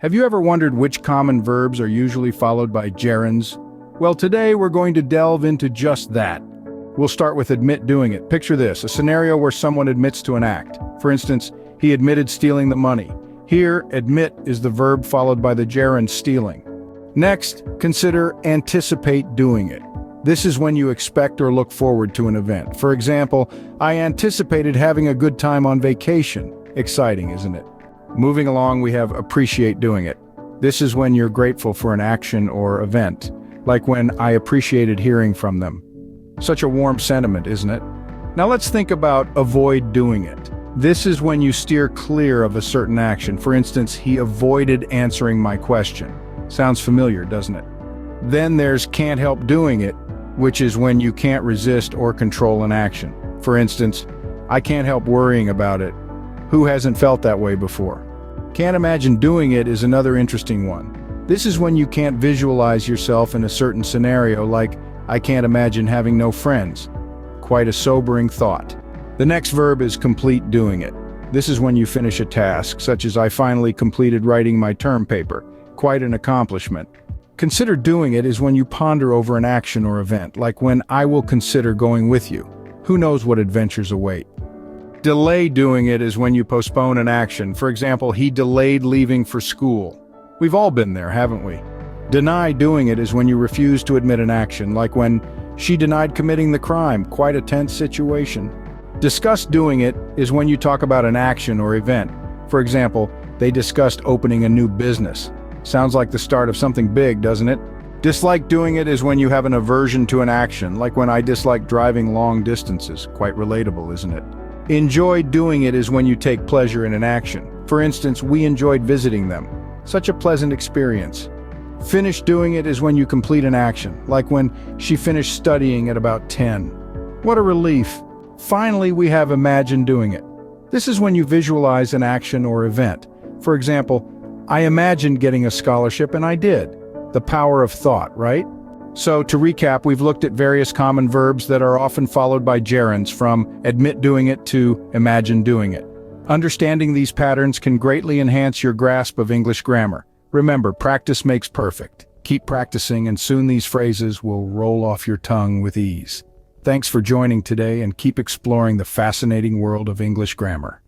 Have you ever wondered which common verbs are usually followed by gerunds? Well, today we're going to delve into just that. We'll start with admit doing it. Picture this, a scenario where someone admits to an act. For instance, he admitted stealing the money. Here, admit is the verb followed by the gerund stealing. Next, consider anticipate doing it. This is when you expect or look forward to an event. For example, I anticipated having a good time on vacation. Exciting, isn't it? Moving along, we have appreciate doing it. This is when you're grateful for an action or event, like when I appreciated hearing from them. Such a warm sentiment, isn't it? Now let's think about avoid doing it. This is when you steer clear of a certain action. For instance, he avoided answering my question. Sounds familiar, doesn't it? Then there's can't help doing it, which is when you can't resist or control an action. For instance, I can't help worrying about it. Who hasn't felt that way before? Can't imagine doing it is another interesting one. This is when you can't visualize yourself in a certain scenario, like, I can't imagine having no friends. Quite a sobering thought. The next verb is complete doing it. This is when you finish a task, such as I finally completed writing my term paper. Quite an accomplishment. Consider doing it is when you ponder over an action or event, like when I will consider going with you. Who knows what adventures await? Delay doing it is when you postpone an action. For example, he delayed leaving for school. We've all been there, haven't we? Deny doing it is when you refuse to admit an action, like when she denied committing the crime. Quite a tense situation. Discuss doing it is when you talk about an action or event. For example, they discussed opening a new business. Sounds like the start of something big, doesn't it? Dislike doing it is when you have an aversion to an action, like when I dislike driving long distances. Quite relatable, isn't it? Enjoy doing it is when you take pleasure in an action. For instance, we enjoyed visiting them. Such a pleasant experience. Finish doing it is when you complete an action, like when she finished studying at about 10. What a relief. Finally, we have imagine doing it. This is when you visualize an action or event. For example, I imagined getting a scholarship and I did. The power of thought, right? So, to recap, we've looked at various common verbs that are often followed by gerunds, from admit doing it to imagine doing it. Understanding these patterns can greatly enhance your grasp of English grammar. Remember, practice makes perfect. Keep practicing and soon these phrases will roll off your tongue with ease. Thanks for joining today and keep exploring the fascinating world of English grammar.